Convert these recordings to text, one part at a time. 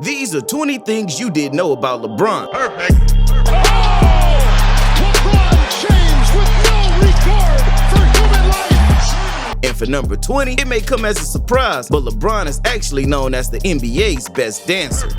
These are 20 things you didn't know about LeBron. Perfect. LeBron James with no regard for human life. And for number 20, it may come as a surprise, but LeBron is actually known as the NBA's best dancer.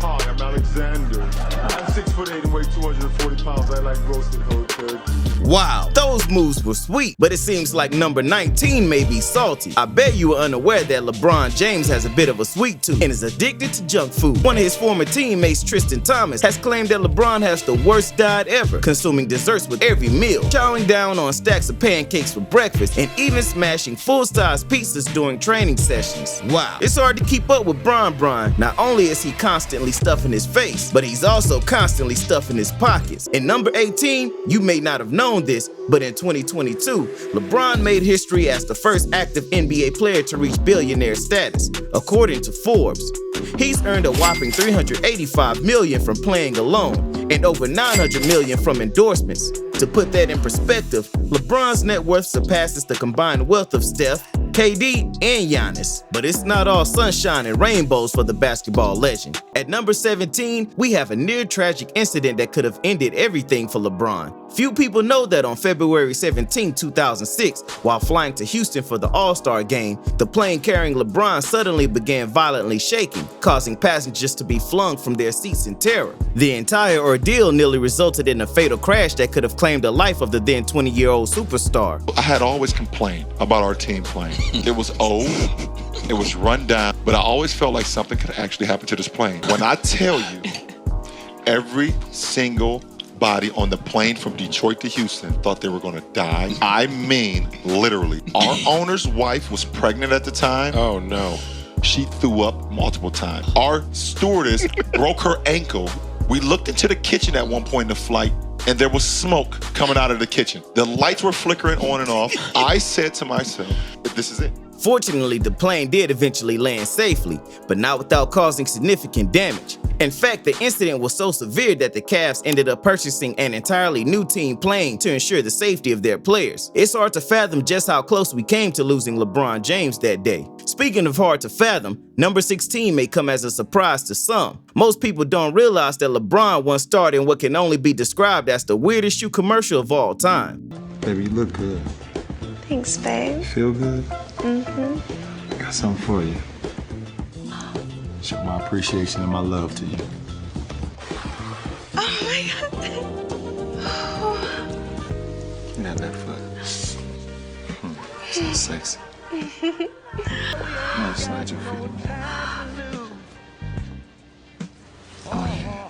Hi, I'm Alexander. I'm 6'8" and weigh 240 pounds. I like roasted whole turkey. Wow, those moves were sweet, but it seems like number 19 may be salty. I bet you were unaware that LeBron James has a bit of a sweet tooth and is addicted to junk food. One of his former teammates, Tristan Thomas, has claimed that LeBron has the worst diet ever, consuming desserts with every meal, chowing down on stacks of pancakes for breakfast, and even smashing full-size pizzas during training sessions. Wow, it's hard to keep up with Bron. Not only is he constantly stuffing his face, but he's also constantly stuffing his pockets. And number 18, you may not have known this, but in 2022, LeBron made history as the first active NBA player to reach billionaire status, according to Forbes. He's earned a whopping $385 million from playing alone and over $900 million from endorsements. To put that in perspective, LeBron's net worth surpasses the combined wealth of Steph, KD, and Giannis. But it's not all sunshine and rainbows for the basketball legend. At number 17, we have a near-tragic incident that could have ended everything for LeBron. Few people know that on February 17, 2006, while flying to Houston for the All-Star game, the plane carrying LeBron suddenly began violently shaking, causing passengers to be flung from their seats in terror. The entire ordeal nearly resulted in a fatal crash that could have claimed the life of the then 20-year-old superstar. I had always complained about our team playing. It was old, it was run down, but I always felt like something could actually happen to this plane. When I tell you, every single body on the plane from Detroit to Houston thought they were gonna die. I mean, literally. Our owner's wife was pregnant at the time. Oh no. She threw up multiple times. Our stewardess broke her ankle. We looked into the kitchen at one point in the flight, and there was smoke coming out of the kitchen. The lights were flickering on and off. I said to myself, this is it. Fortunately, the plane did eventually land safely, but not without causing significant damage. In fact, the incident was so severe that the Cavs ended up purchasing an entirely new team plane to ensure the safety of their players. It's hard to fathom just how close we came to losing LeBron James that day. Speaking of hard to fathom, number 16 may come as a surprise to some. Most people don't realize that LeBron once starred in what can only be described as the weirdest shoe commercial of all time. Baby, you look good. Thanks, babe. Feel good? Mm-hmm. I got something for you. Show my appreciation and my love to you. Oh my God. You got that foot. So sexy. I'm gonna slide your feet. Oh yeah.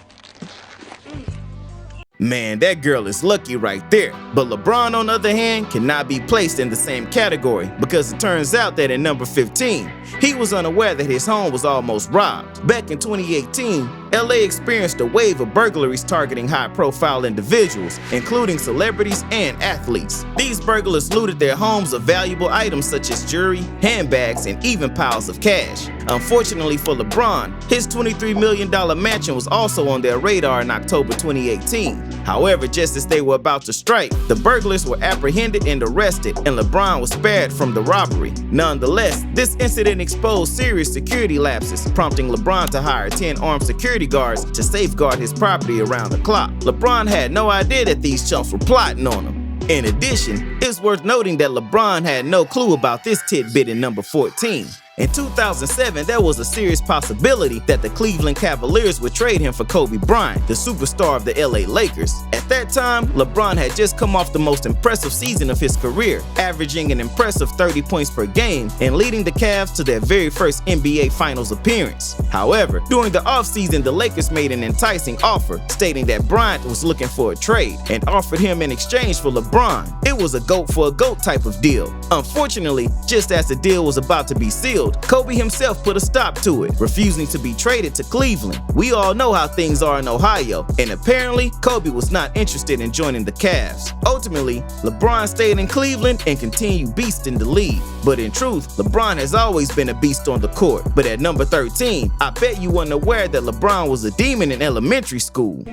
Man, that girl is lucky right there. But LeBron, on the other hand, cannot be placed in the same category because it turns out that at number 15, he was unaware that his home was almost robbed. Back in 2018, LA experienced a wave of burglaries targeting high-profile individuals, including celebrities and athletes. These burglars looted their homes of valuable items such as jewelry, handbags, and even piles of cash. Unfortunately for LeBron, his $23 million mansion was also on their radar in October 2018. However, just as they were about to strike, the burglars were apprehended and arrested, and LeBron was spared from the robbery. Nonetheless, this incident exposed serious security lapses, prompting LeBron to hire 10 armed security guards to safeguard his property around the clock. LeBron had no idea that these chumps were plotting on him. In addition, it's worth noting that LeBron had no clue about this tidbit in number 14. In 2007, there was a serious possibility that the Cleveland Cavaliers would trade him for Kobe Bryant, the superstar of the LA Lakers. At that time, LeBron had just come off the most impressive season of his career, averaging an impressive 30 points per game and leading the Cavs to their very first NBA Finals appearance. However, during the offseason, the Lakers made an enticing offer, stating that Bryant was looking for a trade and offered him in exchange for LeBron. It was a goat for a goat type of deal. Unfortunately, just as the deal was about to be sealed, Kobe himself put a stop to it, refusing to be traded to Cleveland. We all know how things are in Ohio, and apparently, Kobe was not interested in joining the Cavs. Ultimately, LeBron stayed in Cleveland and continued beasting the league. But in truth, LeBron has always been a beast on the court. But at number 13, I bet you weren't aware that LeBron was a demon in elementary school.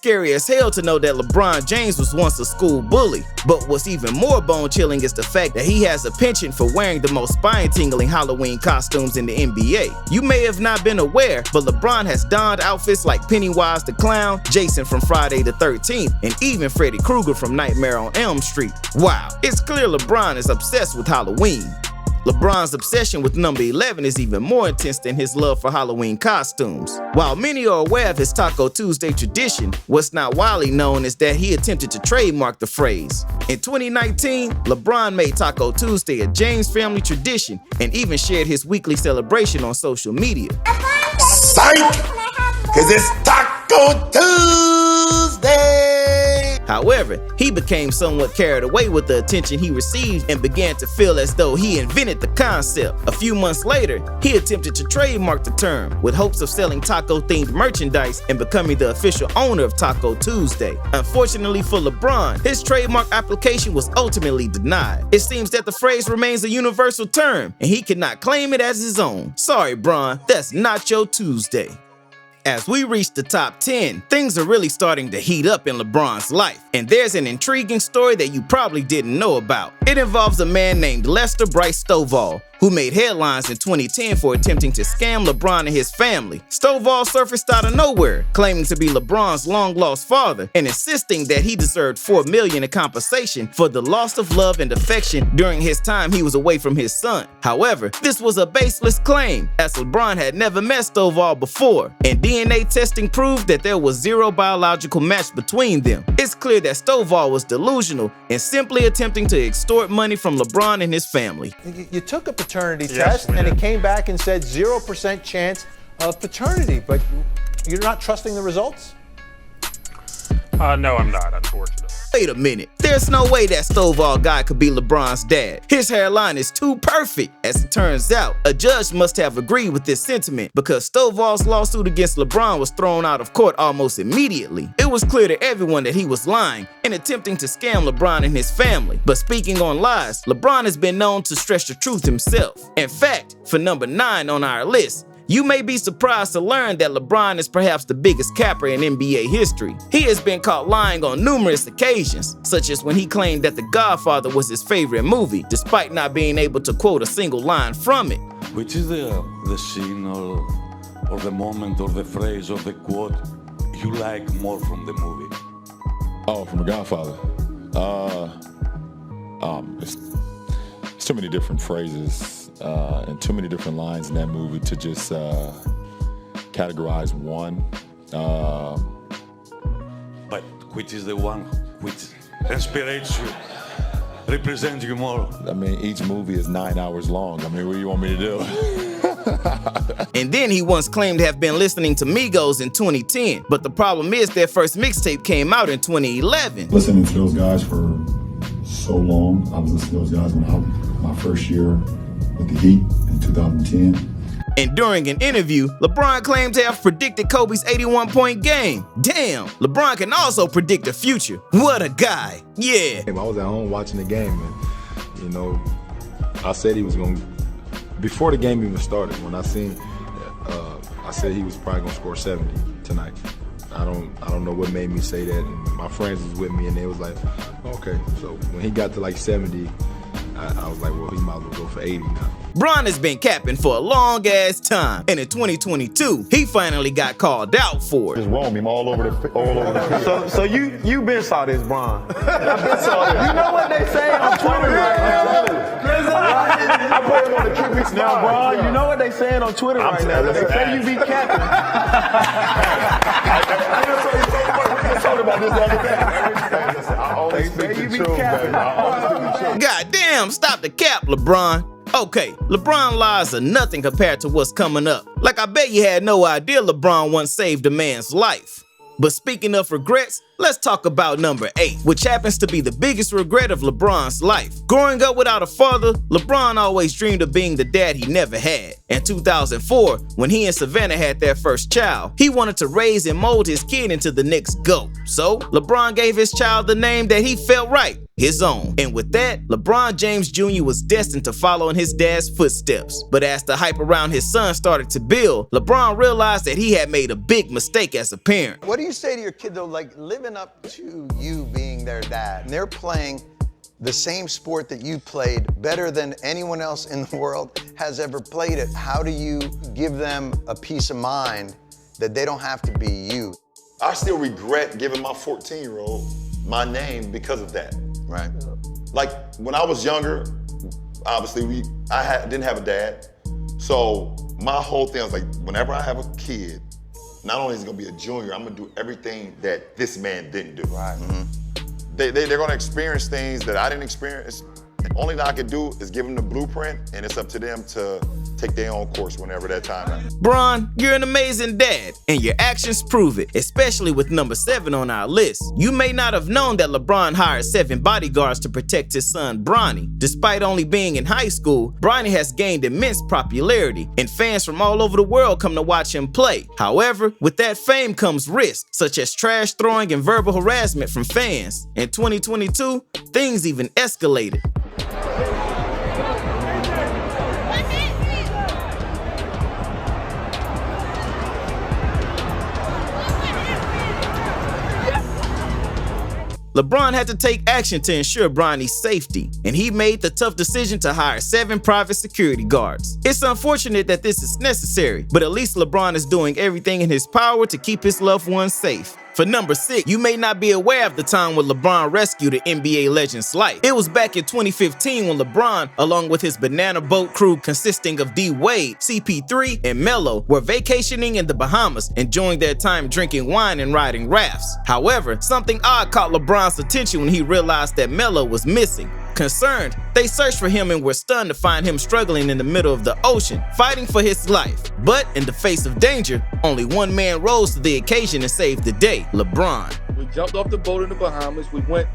scary as hell to know that LeBron James was once a school bully. But what's even more bone-chilling is the fact that he has a penchant for wearing the most spine-tingling Halloween costumes in the NBA. You may have not been aware, but LeBron has donned outfits like Pennywise the Clown, Jason from Friday the 13th, and even Freddy Krueger from Nightmare on Elm Street. Wow, it's clear LeBron is obsessed with Halloween. LeBron's obsession with number 11 is even more intense than his love for Halloween costumes. While many are aware of his Taco Tuesday tradition, what's not widely known is that he attempted to trademark the phrase. In 2019, LeBron made Taco Tuesday a James family tradition and even shared his weekly celebration on social media. Psych! Cause it's Taco Tuesday! However, he became somewhat carried away with the attention he received and began to feel as though he invented the concept. A few months later, he attempted to trademark the term with hopes of selling taco-themed merchandise and becoming the official owner of Taco Tuesday. Unfortunately for LeBron, his trademark application was ultimately denied. It seems that the phrase remains a universal term and he cannot claim it as his own. Sorry, Bron, that's not your Tuesday. As we reach the top 10, things are really starting to heat up in LeBron's life, and there's an intriguing story that you probably didn't know about. It involves a man named Lester Bryce Stovall, who made headlines in 2010 for attempting to scam LeBron and his family. Stovall surfaced out of nowhere, claiming to be LeBron's long-lost father and insisting that he deserved $4 million in compensation for the loss of love and affection during his time he was away from his son. However, this was a baseless claim, as LeBron had never met Stovall before, and DNA testing proved that there was zero biological match between them. It's clear that Stovall was delusional and simply attempting to extort money from LeBron and his family. You took a paternity test and it came back and said 0% chance of paternity, but you're not trusting the results? No, I'm not, unfortunately. Wait a minute, there's no way that Stovall guy could be LeBron's dad. His hairline is too perfect. As it turns out, a judge must have agreed with this sentiment because Stovall's lawsuit against LeBron was thrown out of court almost immediately. It was clear to everyone that he was lying and attempting to scam LeBron and his family. But speaking on lies, LeBron has been known to stretch the truth himself. In fact, for number 9 on our list, you may be surprised to learn that LeBron is perhaps the biggest capper in NBA history. He has been caught lying on numerous occasions, such as when he claimed that The Godfather was his favorite movie, despite not being able to quote a single line from it. Which is the scene or the moment or the phrase or the quote you like more from the movie? Oh, from The Godfather. It's too many different phrases and too many different lines in that movie to just categorize one. But which is the one which inspires you, represents you more? I mean, each movie is 9 hours long. I mean, what do you want me to do? And then he once claimed to have been listening to Migos in 2010, but the problem is their first mixtape came out in 2011. Listening to those guys for so long. I was listening to those guys when I was my first year with the Heat in 2010. And during an interview, LeBron claimed to have predicted Kobe's 81-point game. Damn, LeBron can also predict the future. What a guy. Yeah. I was at home watching the game, and, you know, I said he was going to, before the game even started, when I seen, I said he was probably going to score 70 tonight. I don't know what made me say that, and my friends was with me, and they was like, okay. So when he got to like 70, I was like, well, he might as well go for 80 now. Bron has been capping for a long ass time, and in 2022, he finally got called out for it. Just roam him all over the field. So you been saw this, Bron. I been saw this. You know what they say on Twitter right now? I put him on the QB spot. Now, Bron, you know what they saying on Twitter right now? They say you be capping. I told about this the other day. I always speak the truth, baby. God damn, stop the cap, LeBron. Okay, LeBron lies are nothing compared to what's coming up. Like, I bet you had no idea LeBron once saved a man's life. But speaking of regrets, let's talk about number 8, which happens to be the biggest regret of LeBron's life. Growing up without a father, LeBron always dreamed of being the dad he never had. In 2004, when he and Savannah had their first child, he wanted to raise and mold his kid into the next GOAT. So, LeBron gave his child the name that he felt right, his own. And with that, LeBron James Jr. was destined to follow in his dad's footsteps. But as the hype around his son started to build, LeBron realized that he had made a big mistake as a parent. What do you say to your kid, though, like living up to you being their dad? And they're playing the same sport that you played better than anyone else in the world has ever played it. How do you give them a peace of mind that they don't have to be you? I still regret giving my 14-year-old my name because of that. Right. Like when I was younger, obviously didn't have a dad. So my whole thing was like, whenever I have a kid, not only is he gonna be a junior, I'm gonna do everything that this man didn't do. Right. They're gonna experience things that I didn't experience. The only thing I can do is give them the blueprint, and it's up to them to take their own course whenever that time is. Bron, you're an amazing dad, and your actions prove it, especially with number 7 on our list. You may not have known that LeBron hired 7 bodyguards to protect his son, Bronny. Despite only being in high school, Bronny has gained immense popularity, and fans from all over the world come to watch him play. However, with that fame comes risk, such as trash throwing and verbal harassment from fans. In 2022, things even escalated. LeBron had to take action to ensure Bronny's safety, and he made the tough decision to hire 7 private security guards. It's unfortunate that this is necessary, but at least LeBron is doing everything in his power to keep his loved ones safe. For number 6, you may not be aware of the time when LeBron rescued an NBA legend's life. It was back in 2015 when LeBron, along with his banana boat crew consisting of D. Wade, CP3, and Melo, were vacationing in the Bahamas, enjoying their time drinking wine and riding rafts. However, something odd caught LeBron's attention when he realized that Melo was missing. Concerned, they searched for him and were stunned to find him struggling in the middle of the ocean, fighting for his life. But in the face of danger, only one man rose to the occasion and saved the day: LeBron. We jumped off the boat in the Bahamas. We went,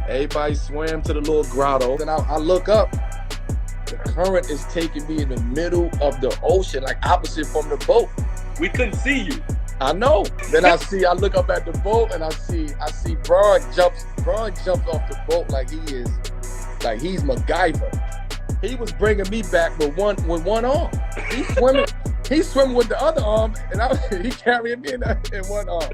everybody swam to the little grotto. Then I look up, the current is taking me in the middle of the ocean, like opposite from the boat. We couldn't see you. I know. Then I look up at the boat and I see Bron jumps off the boat like he's MacGyver. He was bringing me back with one arm. He's swimming with the other arm, and he carrying me in one arm.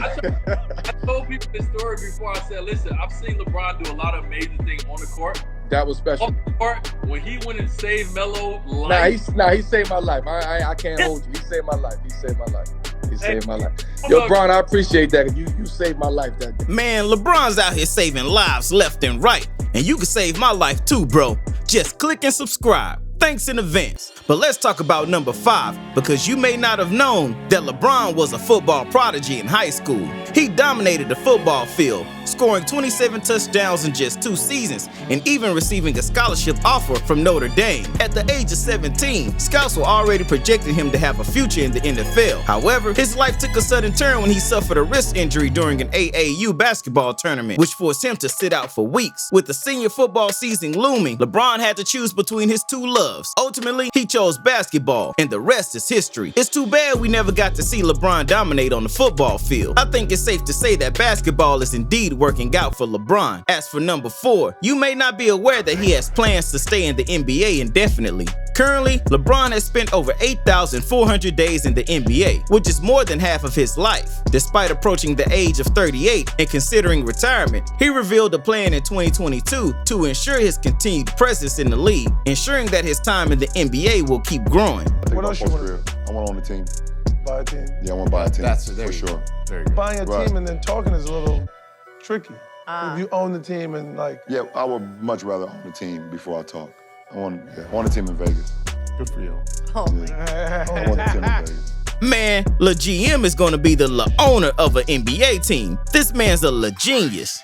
I told people this story before. I said, listen, I've seen LeBron do a lot of amazing things on the court. That was special. On the court, when he went and saved Melo's life. He saved my life. I can't hold you. He saved my life. He saved my life. Yo, Bron, I appreciate that. You saved my life that day. Man, LeBron's out here saving lives left and right. And you can save my life too, bro. Just click and subscribe. Thanks in advance. But let's talk about number 5, because you may not have known that LeBron was a football prodigy in high school. He dominated the football field, scoring 27 touchdowns in just 2 seasons, and even receiving a scholarship offer from Notre Dame. At the age of 17, scouts were already projecting him to have a future in the NFL. However, his life took a sudden turn when he suffered a wrist injury during an AAU basketball tournament, which forced him to sit out for weeks. With the senior football season looming, LeBron had to choose between his 2 loves. Ultimately, he chose basketball, and the rest is history. It's too bad we never got to see LeBron dominate on the football field. I think it's safe to say that basketball is indeed working out for LeBron. As for number 4, you may not be aware that he has plans to stay in the NBA indefinitely. Currently, LeBron has spent over 8,400 days in the NBA, which is more than half of his life. Despite approaching the age of 38 and considering retirement, he revealed a plan in 2022 to ensure his continued presence in the league, ensuring that his time in the NBA will keep growing. What else you want? I want to own the team. Buy a team? Yeah, I want to buy a team. That's for sure. Very good. Buying a team and then talking is a little tricky. If you own the team and like... Yeah, I would much rather own the team before I talk. I want a team in Vegas. Good for you. I want a team in Vegas. Man, La GM is gonna be the La owner of an NBA team. This man's a La genius.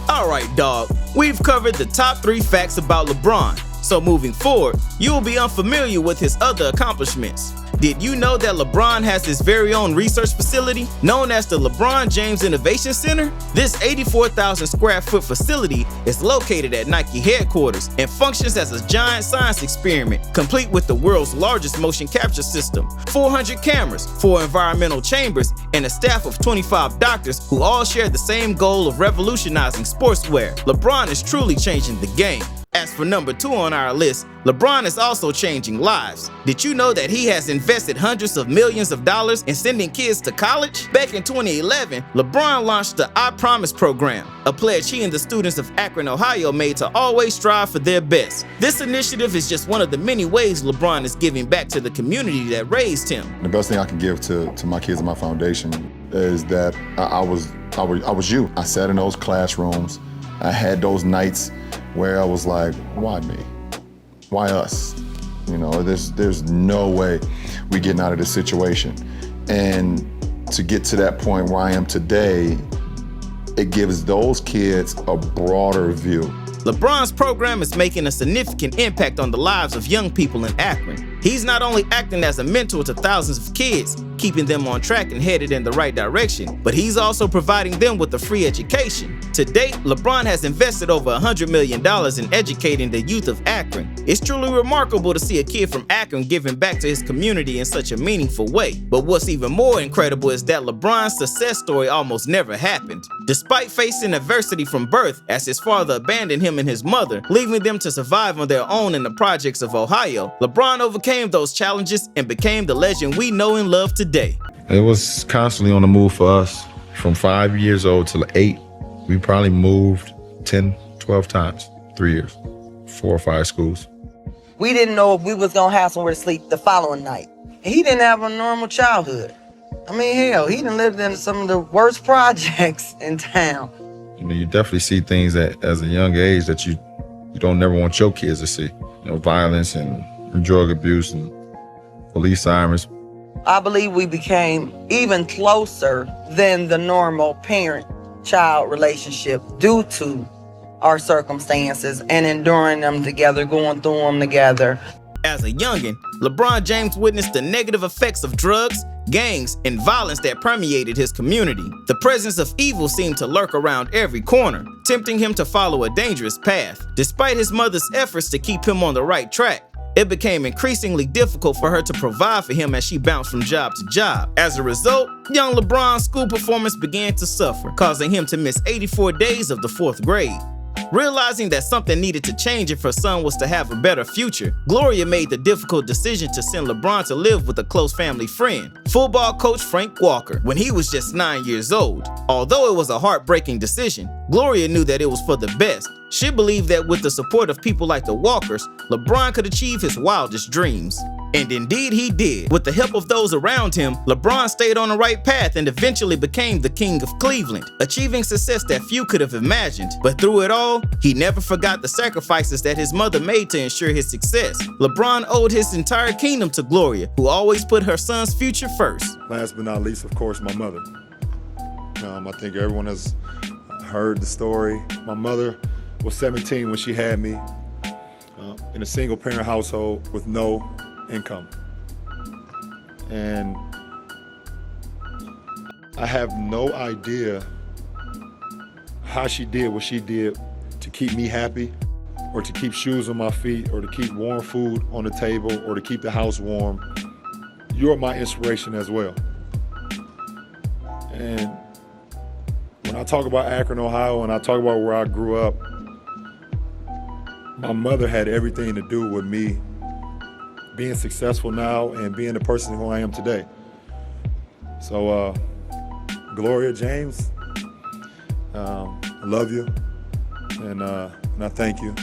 Alright, dog, we've covered the top 3 facts about LeBron. So moving forward, you will be unfamiliar with his other accomplishments. Did you know that LeBron has his very own research facility known as the LeBron James Innovation Center? This 84,000 square foot facility is located at Nike headquarters and functions as a giant science experiment, complete with the world's largest motion capture system, 400 cameras, 4 environmental chambers, and a staff of 25 doctors who all share the same goal of revolutionizing sportswear. LeBron is truly changing the game. As for number 2 on our list, LeBron is also changing lives. Did you know that he has invested hundreds of millions of dollars in sending kids to college? Back in 2011, LeBron launched the I Promise program, a pledge he and the students of Akron, Ohio made to always strive for their best. This initiative is just one of the many ways LeBron is giving back to the community that raised him. The best thing I can give to my kids and my foundation is that I was you. I sat in those classrooms. I had those nights where I was like, why me? Why us? You know, there's no way we getting out of this situation. And to get to that point where I am today, it gives those kids a broader view. LeBron's program is making a significant impact on the lives of young people in Akron. He's not only acting as a mentor to thousands of kids, keeping them on track and headed in the right direction, but he's also providing them with a free education. To date, LeBron has invested over $100 million in educating the youth of Akron. It's truly remarkable to see a kid from Akron giving back to his community in such a meaningful way. But what's even more incredible is that LeBron's success story almost never happened. Despite facing adversity from birth, as his father abandoned him and his mother, leaving them to survive on their own in the projects of Ohio, LeBron overcame those challenges and became the legend we know and love today. It was constantly on the move for us. From 5 years old to 8, we probably moved 10, 12 times, 3 years, 4 or 5 schools. We didn't know if we was gonna have somewhere to sleep the following night. He didn't have a normal childhood. I mean, hell, he done lived in some of the worst projects in town. You know, you definitely see things that, as a young age, that you don't never want your kids to see. You know, violence and drug abuse and police sirens. I believe we became even closer than the normal parent-child relationship due to our circumstances and enduring them together, going through them together. As a youngin', LeBron James witnessed the negative effects of drugs, gangs, and violence that permeated his community. The presence of evil seemed to lurk around every corner, tempting him to follow a dangerous path. Despite his mother's efforts to keep him on the right track, it became increasingly difficult for her to provide for him as she bounced from job to job. As a result, young LeBron's school performance began to suffer, causing him to miss 84 days of the 4th grade. Realizing that something needed to change if her son was to have a better future, Gloria made the difficult decision to send LeBron to live with a close family friend, football coach Frank Walker, when he was just 9 years old. Although it was a heartbreaking decision, Gloria knew that it was for the best. She believed that with the support of people like the Walkers, LeBron could achieve his wildest dreams. And indeed he did. With the help of those around him, LeBron stayed on the right path and eventually became the king of Cleveland, achieving success that few could have imagined. But through it all, he never forgot the sacrifices that his mother made to ensure his success. LeBron owed his entire kingdom to Gloria, who always put her son's future first. Last but not least, of course, my mother. I think everyone has heard the story. My mother was 17 when she had me, in a single parent household with no income. And I have no idea how she did what she did to keep me happy, or to keep shoes on my feet, or to keep warm food on the table, or to keep the house warm. You're my inspiration as well. And when I talk about Akron, Ohio, and I talk about where I grew up, my mother had everything to do with me being successful now and being the person who I am today. So, Gloria James, I love you, and I thank you.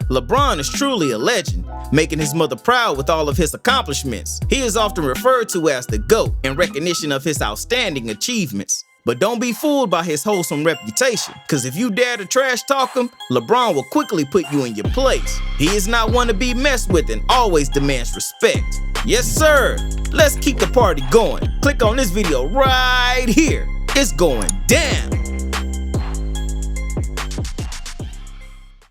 LeBron is truly a legend, making his mother proud with all of his accomplishments. He is often referred to as the GOAT in recognition of his outstanding achievements. But don't be fooled by his wholesome reputation, because if you dare to trash talk him, LeBron will quickly put you in your place. He is not one to be messed with and always demands respect. Yes, sir. Let's keep the party going. Click on this video right here. It's going down.